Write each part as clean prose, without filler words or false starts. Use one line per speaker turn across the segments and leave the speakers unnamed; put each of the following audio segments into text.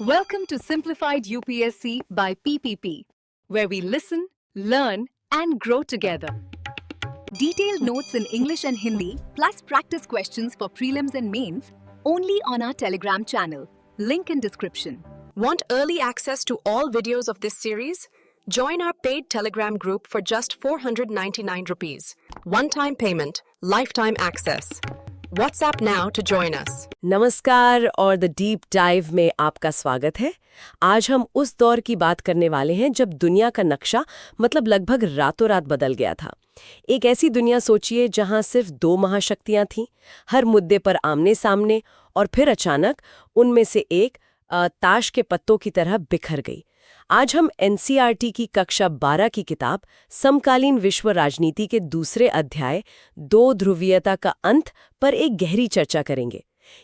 Welcome to Simplified UPSC by PPP, where we listen, learn, and grow together. Detailed notes in English and Hindi, plus practice questions for prelims and mains, only on our Telegram channel. Link in description.
Want early access to all videos of this series? Join our paid Telegram group for just 499 rupees. One-time payment, lifetime access. WhatsApp now to join us.
नमस्कार और the deep dive में आपका स्वागत है। आज हम उस दौर की बात करने वाले हैं जब दुनिया का नक्शा लगभग रातों रात बदल गया था। एक ऐसी दुनिया सोचिए जहां सिर्फ दो महाशक्तियां थीं, हर मुद्दे पर आमने सामने, और फिर अचानक उनमें से एक ताश के पत्तों की तरह बिखर गई। आज हम एनसीईआरटी की कक्षा 12 की किताब समकालीन विश्व राजनीति के दूसरे अध्याय दो ध्रुवीयता का अंत पर एक गहरी चर्चा करेंगे।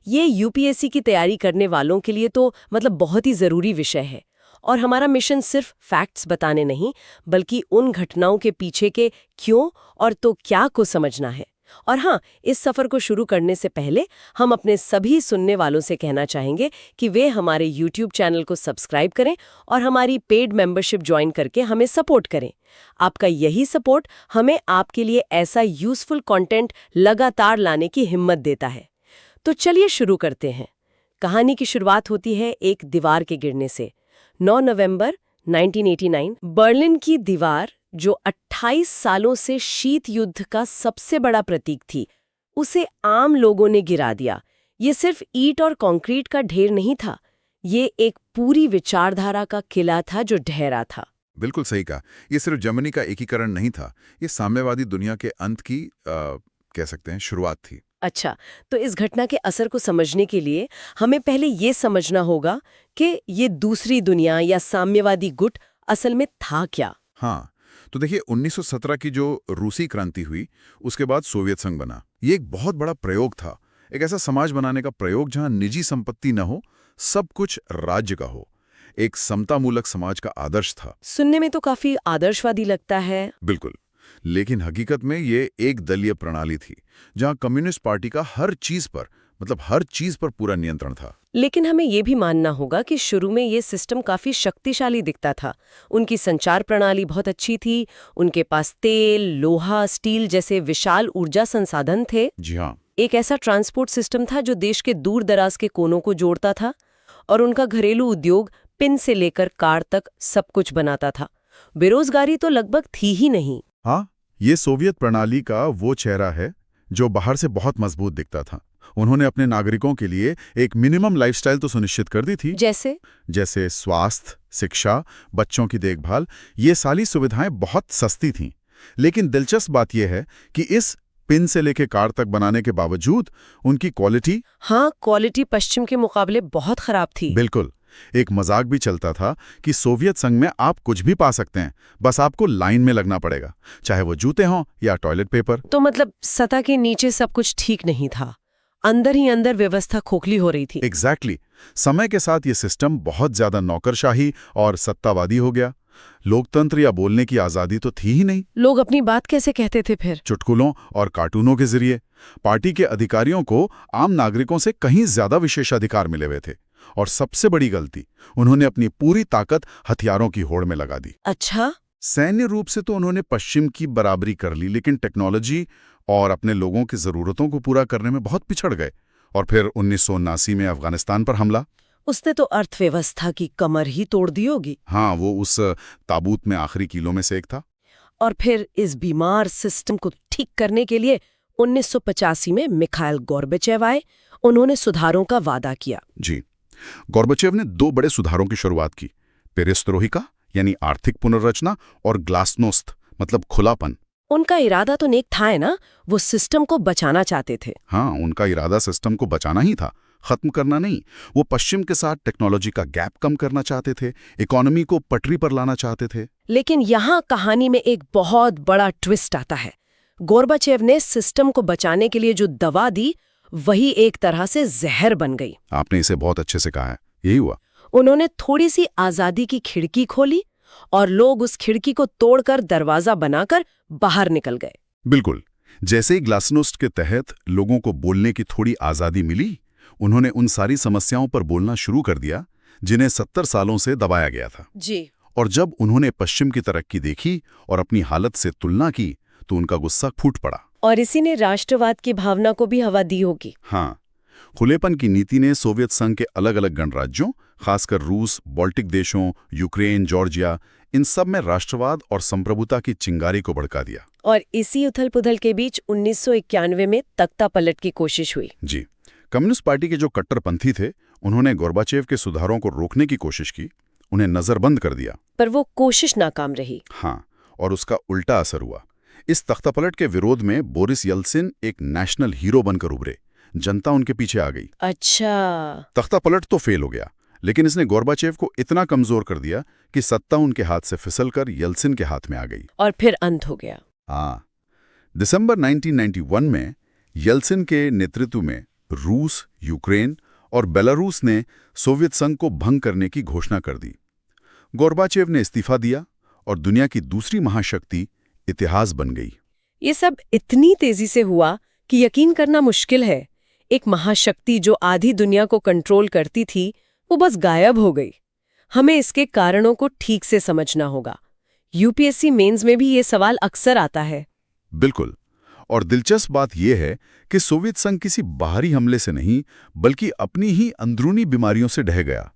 ये यूपीएससी की तैयारी करने वालों के लिए तो बहुत ही ज़रूरी विषय है, और हमारा मिशन सिर्फ फैक्ट्स बताने नहीं बल्कि उन घटनाओं के पीछे के क्यों और तो क्या को समझना है। और हाँ, इस सफ़र को शुरू करने से पहले हम अपने सभी सुनने वालों से कहना चाहेंगे कि वे हमारे YouTube चैनल को सब्सक्राइब करें और हमारी पेड मेंबरशिप ज्वाइन करके हमें सपोर्ट करें। आपका यही सपोर्ट हमें आपके लिए ऐसा यूज़फुल कंटेंट लगातार लाने की हिम्मत देता है। तो चलिए शुरू करते हैं। कहानी की शुरुआत होती है एक दीवार के गिरने से। 9 नवंबर 1989 बर्लिन की दीवार, जो 28 सालों से शीत युद्ध का सबसे बड़ा प्रतीक थी, उसे आम लोगों ने गिरा दिया। ये सिर्फ ईंट और कंक्रीट का ढेर नहीं था, ये एक पूरी विचारधारा का किला था जो ढह रहा था।
बिल्कुल सही कहा। ये सिर्फ जर्मनी का एकीकरण नहीं था, ये साम्यवादी दुनिया के अंत की कह सकते हैं शुरुआत थी।
अच्छा, तो इस घटना के असर को समझने के लिए हमें पहले ये समझना होगा कि ये दूसरी दुनिया या साम्यवादी गुट असल में था क्या।
हाँ, तो देखिए 1917 की जो रूसी क्रांति हुई, उसके बाद सोवियत संघ बना। ये एक बहुत बड़ा प्रयोग था, एक ऐसा समाज बनाने का प्रयोग जहां निजी संपत्ति न हो, सब कुछ राज्य का हो। एक समतामूलक समाज का आदर्श था।
सुनने में तो काफी आदर्शवादी लगता है।
बिल्कुल, लेकिन हकीकत में ये एक दलीय प्रणाली थी जहां कम्युनिस्ट पार्टी का हर चीज पर पूरा नियंत्रण था।
लेकिन हमें ये भी मानना होगा कि शुरू में ये सिस्टम काफी शक्तिशाली दिखता था। उनकी संचार प्रणाली बहुत अच्छी थी, उनके पास तेल, लोहा, स्टील जैसे विशाल ऊर्जा संसाधन थे।
जी हाँ,
एक ऐसा ट्रांसपोर्ट सिस्टम था जो देश के दूर दराज के कोनों को जोड़ता था, और उनका घरेलू उद्योग पिन से लेकर कार तक सब कुछ बनाता था। बेरोजगारी तो लगभग थी ही नहीं।
हाँ, ये सोवियत प्रणाली का वो चेहरा है जो बाहर से बहुत मजबूत दिखता था। उन्होंने अपने नागरिकों के लिए एक मिनिमम लाइफस्टाइल तो सुनिश्चित कर दी थी। जैसे स्वास्थ्य, शिक्षा, बच्चों की देखभाल, ये सारी सुविधाएं बहुत सस्ती थीं। लेकिन दिलचस्प बात यह है कि इस पिन से लेके कार तक बनाने के बावजूद उनकी क्वालिटी
पश्चिम के मुकाबले बहुत खराब थी।
बिल्कुल। एक मजाक भी चलता था कि सोवियत संघ में आप कुछ भी पा सकते हैं, बस आपको लाइन में लगना पड़ेगा, चाहे वो जूते हों या टॉयलेट पेपर।
तो सतह के नीचे सब कुछ ठीक नहीं था, अंदर ही अंदर व्यवस्था खोखली हो रही थी।
एग्जैक्टली। समय के साथ ये सिस्टम बहुत ज्यादा नौकरशाही और सत्तावादी हो गया। लोकतंत्र या बोलने की आजादी तो थी ही नहीं।
लोग अपनी बात कैसे कहते थे फिर?
चुटकुलों और कार्टूनों के जरिए। पार्टी के अधिकारियों को आम नागरिकों से कहीं ज्यादा विशेषाधिकार मिले हुए थे, और सबसे बड़ी गलती, उन्होंने अपनी पूरी ताकत हथियारों की होड़ में लगा दी।
अच्छा।
सैन्य रूप से तो उन्होंने पश्चिम की बराबरी कर ली, लेकिन टेक्नोलॉजी और अपने लोगों की जरूरतों को पूरा करने में बहुत पिछड़ गए। और फिर 1979 में अफगानिस्तान पर हमला।
उसने तो अर्थव्यवस्था की कमर ही तोड़ दी होगी।
हाँ, वो उस ताबूत में आखिरी कीलों में से एक था।
और फिर इस बीमार सिस्टम को ठीक करने के लिए 1985 में मिखाइल गोर्बाचेव आए। उन्होंने सुधारों का वादा किया।
जी, गोर्बाचेव ने दो बड़े सुधारों की शुरुआत की, पेरेस्त्रोइका यानी आर्थिक पुनर्रचना, और ग्लासनोस्त खुलापन।
उनका इरादा तो नेक था, है ना? वो सिस्टम को बचाना चाहते थे।
हाँ, उनका इरादा सिस्टम को बचाना ही था, खत्म करना नहीं। वो पश्चिम के साथ टेक्नोलॉजी का गैप कम करना चाहते थे, इकोनॉमी को पटरी पर लाना चाहते थे।
लेकिन यहाँ कहानी में एक बहुत बड़ा ट्विस्ट आता है। गोर्बाचेव ने सिस्टम को बचाने के लिए जो दवा दी, वही एक तरह से जहर बन गई।
आपने इसे बहुत अच्छे से कहा है, यही हुआ।
उन्होंने थोड़ी सी आजादी की खिड़की खोली, और लोग उस खिड़की को तोड़कर दरवाजा बनाकर बाहर निकल गए।
बिल्कुल। जैसे ही ग्लासनोस्ट के तहत लोगों को बोलने की थोड़ी आजादी मिली, उन्होंने उन सारी समस्याओं पर बोलना शुरू कर दिया जिन्हें 70 सालों से दबाया गया था।
जी।
और जब उन्होंने पश्चिम की तरक्की देखी और अपनी हालत से तुलना की तो उनका गुस्सा फूट पड़ा।
और इसी ने राष्ट्रवाद की भावना को भी हवा दी होगी।
हाँ, खुलेपन की नीति ने सोवियत संघ के अलग-अलग गणराज्यों, खासकर रूस, बाल्टिक देशों, यूक्रेन, जॉर्जिया, इन सब में राष्ट्रवाद और संप्रभुता की चिंगारी को भड़का दिया।
और इसी उथल-पुथल के बीच 1991 में तख्ता पलट की कोशिश हुई।
जी, कम्युनिस्ट पार्टी के जो कट्टरपंथी थे, उन्होंने गोर्बाचेव के सुधारों को रोकने की कोशिश की, उन्हें नजरबंद कर दिया।
पर वो कोशिश नाकाम रही।
हाँ, और उसका उल्टा असर हुआ। इस तख्तापलट के विरोध में बोरिस येल्सिन एक नेशनल हीरो बनकर उभरे। जनता उनके पीछे आ गई।
अच्छा।
तख्तापलट तो फेल हो गया, लेकिन इसने गोर्बाचेव को इतना कमजोर कर दिया कि सत्ता उनके हाथ से फिसलकर येल्सिन के हाथ में आ गई।
और फिर अंत हो गया।
हाँ, दिसंबर 1991 में येल्सिन के नेतृत्व में रूस, यूक्रेन और बेलारूस ने सोवियत संघ को भंग करने की घोषणा कर दी। गोर्बाचेव ने इस्तीफा दिया और दुनिया की दूसरी महाशक्ति इतिहास बन गई।
ये सब इतनी तेजी से हुआ कि यकीन करना मुश्किल है। एक महाशक्ति जो आधी दुनिया को कंट्रोल करती थी, वो बस गायब हो गई। हमें इसके कारणों को ठीक से समझना होगा। यूपीएससी मेंस में भी ये सवाल अक्सर आता है।
बिल्कुल, और दिलचस्प बात यह है कि सोवियत संघ किसी बाहरी हमले से नहीं, बल्कि अपनी ही अंदरूनी बीमारियों से ढह गया।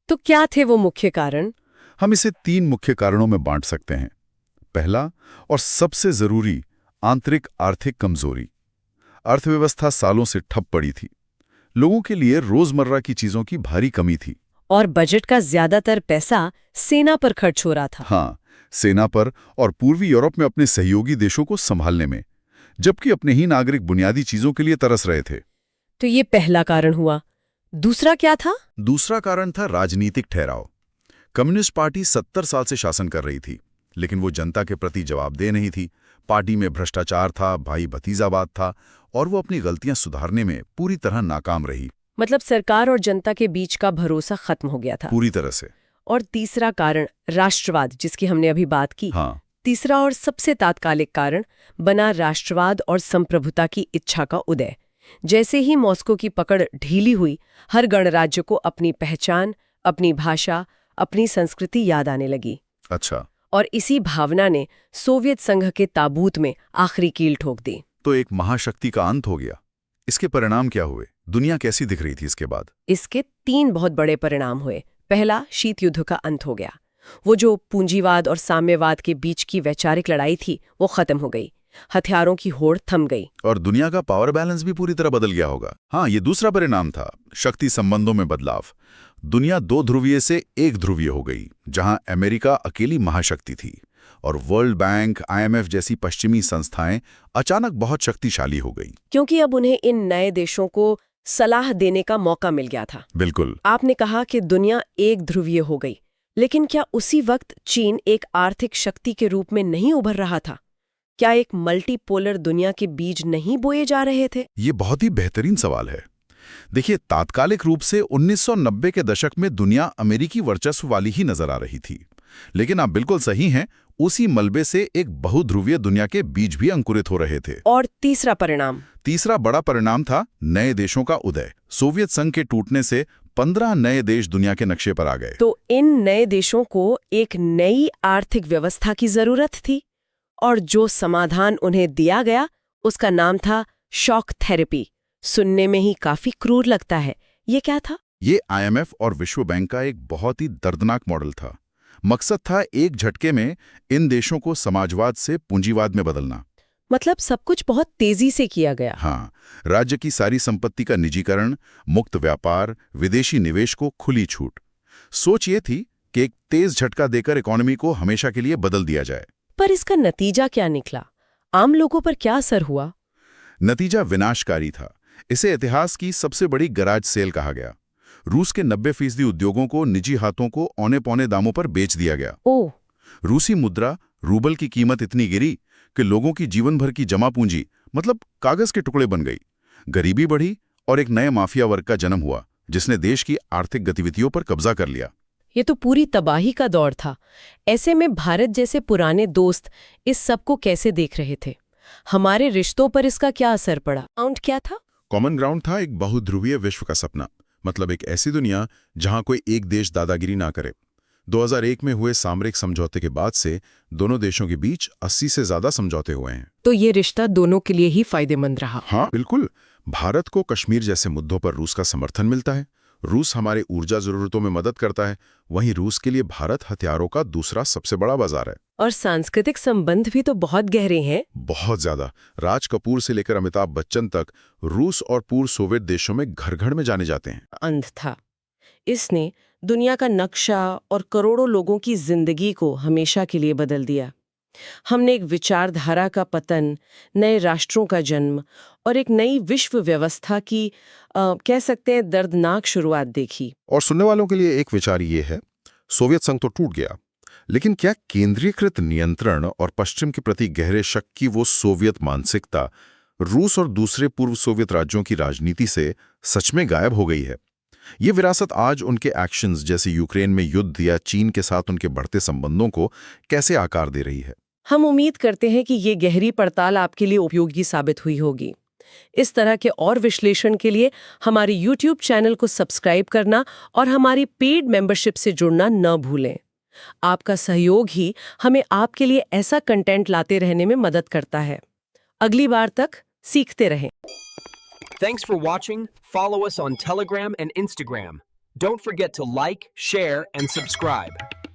तो क्या थे वो मुख्य कारण?
हम इसे 3 मुख्य कारणों में बांट सकते हैं। पहला और सबसे जरूरी, आंतरिक आर्थिक कमजोरी। अर्थव्यवस्था सालों से ठप पड़ी थी। लोगों के लिए रोजमर्रा की चीजों की भारी कमी थी।
और बजट का ज्यादातर पैसा सेना पर खर्च हो रहा था।
हाँ, सेना पर और पूर्वी यूरोप में अपने सहयोगी देशों को संभालने में, जबकि अपने ही नागरिक बुनियादी चीजों के लिए तरस रहे थे।
तो ये पहला कारण हुआ। दूसरा क्या था?
दूसरा कारण था राजनीतिक ठहराव। कम्युनिस्ट पार्टी 70 साल से शासन कर रही थी, लेकिन वो जनता के प्रति जवाबदेह नहीं थी। पार्टी में भ्रष्टाचार था, भाई भतीजावाद था, और वो अपनी गलतियां सुधारने में पूरी तरह नाकाम रही।
मतलब सरकार और जनता के बीच का भरोसा खत्म हो गया था
पूरी तरह से।
और तीसरा कारण राष्ट्रवाद, जिसकी हमने अभी बात की।
हाँ,
तीसरा और सबसे तात्कालिक कारण बना राष्ट्रवाद और संप्रभुता की इच्छा का उदय। जैसे ही मॉस्को की पकड़ ढीली हुई, हर गणराज्य को अपनी पहचान, अपनी भाषा, अपनी संस्कृति याद आने लगी।
अच्छा।
और इसी भावना ने सोवियत संघ के ताबूत में आखिरी कील ठोक दी।
तो एक महाशक्ति का अंत हो गया। इसके परिणाम क्या हुए? दुनिया कैसी दिख रही थी इसके बाद?
इसके 3 बहुत बड़े परिणाम हुए। पहला, शीत युद्ध का अंत हो गया। वो जो पूंजीवाद और साम्यवाद के बीच की वैचारिक लड़ाई थी, वो खत्म हो गई। हथियारों की होड़ थम गई।
और दुनिया का पावर बैलेंस भी पूरी तरह बदल गया होगा। हाँ, ये दूसरा परिणाम था, शक्ति संबंधों में बदलाव। दुनिया 2 ध्रुवीय से 1 ध्रुवीय हो गई, जहां अमेरिका अकेली महाशक्ति थी और वर्ल्ड बैंक, IMF जैसी पश्चिमी संस्थाएं अचानक बहुत शक्तिशाली हो गई।
क्योंकि अब उन्हें इन नए देशों को सलाह देने का मौका मिल गया था।
बिल्कुल।
आपने कहा कि दुनिया 1 ध्रुवीय हो गई, लेकिन क्या उसी वक्त चीन एक आर्थिक शक्ति के रूप में नहीं उभर रहा था? क्या एक मल्टीपोलर दुनिया के बीज नहीं बोए जा रहे थे?
ये बहुत ही बेहतरीन सवाल है। देखिए, तात्कालिक रूप से 1990 के दशक में दुनिया अमेरिकी वर्चस्व वाली ही नजर आ रही थी, लेकिन आप बिल्कुल सही हैं, उसी मलबे से एक बहुध्रुवीय दुनिया के बीज भी अंकुरित हो रहे थे।
और तीसरा परिणाम?
तीसरा बड़ा परिणाम था नए देशों का उदय। सोवियत संघ के टूटने से 15 नए देश दुनिया के नक्शे पर आ गए।
तो इन नए देशों को एक नई आर्थिक व्यवस्था की जरूरत थी, और जो समाधान उन्हें दिया गया उसका नाम था शॉक थेरेपी। सुनने में ही काफी क्रूर लगता है। ये क्या था?
ये IMF और विश्व बैंक का एक बहुत ही दर्दनाक मॉडल था। मकसद था एक झटके में इन देशों को समाजवाद से पूंजीवाद में बदलना।
मतलब सब कुछ बहुत तेजी से किया गया।
हाँ, राज्य की सारी संपत्ति का निजीकरण, मुक्त व्यापार, विदेशी निवेश को खुली छूट। सोच ये थी कि एक तेज झटका देकर इकोनॉमी को हमेशा के लिए बदल दिया जाए।
पर इसका नतीजा क्या निकला? आम लोगों पर क्या असर हुआ?
नतीजा विनाशकारी था। इसे इतिहास की सबसे बड़ी गराज सेल कहा गया। रूस के 90% उद्योगों को निजी हाथों को औने पौने दामों पर बेच दिया गया।
ओह!
रूसी मुद्रा, रूबल की कीमत इतनी गिरी कि लोगों की जीवन भर की जमा पूंजी मतलब कागज के टुकड़े बन गई। गरीबी बढ़ी और एक नए माफिया वर्ग का जन्म हुआ, जिसने देश की आर्थिक गतिविधियों पर कब्जा कर लिया।
ये तो पूरी तबाही का दौर था। ऐसे में भारत जैसे पुराने दोस्त इस सब को कैसे देख रहे थे? हमारे रिश्तों पर इसका क्या असर पड़ा? ग्राउंड क्या था?
कॉमन ग्राउंड था एक बहुध्रुवीय विश्व का सपना। मतलब एक ऐसी दुनिया जहां कोई एक देश दादागिरी ना करे। 2001 में हुए सामरिक समझौते के बाद से दोनों देशों के बीच 80 से ज्यादा समझौते हुए हैं।
तो ये रिश्ता दोनों के लिए ही फायदेमंद रहा।
हाँ बिल्कुल। भारत को कश्मीर जैसे मुद्दों पर रूस का समर्थन मिलता है, रूस हमारे ऊर्जा जरूरतों में मदद करता है, वहीं रूस के लिए भारत हथियारों का दूसरा सबसे बड़ा बाजार है।
और सांस्कृतिक संबंध भी तो बहुत गहरे हैं।
बहुत ज्यादा। राज कपूर से लेकर अमिताभ बच्चन तक रूस और पूर्व सोवियत देशों में घर-घर में जाने जाते हैं।
अंध था। इसने दुनिया का नक्शा और करोड़ों लोगों की जिंदगी को हमेशा के लिए बदल दिया। हमने एक विचारधारा का पतन, नए राष्ट्रों का जन्म और एक नई विश्व व्यवस्था की कह सकते हैं दर्दनाक शुरुआत देखी।
और सुनने वालों के लिए एक विचार ये है, सोवियत संघ तो टूट गया, लेकिन क्या केंद्रीकृत नियंत्रण और पश्चिम के प्रति गहरे शक की वो सोवियत मानसिकता रूस और दूसरे पूर्व सोवियत राज्यों की राजनीति से सच में गायब हो गई है? ये विरासत आज उनके एक्शंस जैसे यूक्रेन में युद्ध या चीन के साथ उनके बढ़ते संबंधों को कैसे आकार दे रही है?
हम उम्मीद करते हैं कि ये गहरी पड़ताल आपके लिए उपयोगी साबित हुई होगी। इस तरह के और विश्लेषण के लिए हमारे YouTube चैनल को सब्सक्राइब करना और हमारी पेड मेंबरशिप से जुड़ना न भूलें। आपका सहयोग ही हमें आपके लिए ऐसा कंटेंट लाते रहने में मदद करता है। अगली बार तक सीखते रहें।
Thanks for watching. Follow us on Telegram and Instagram. Don't forget to like, share, and subscribe.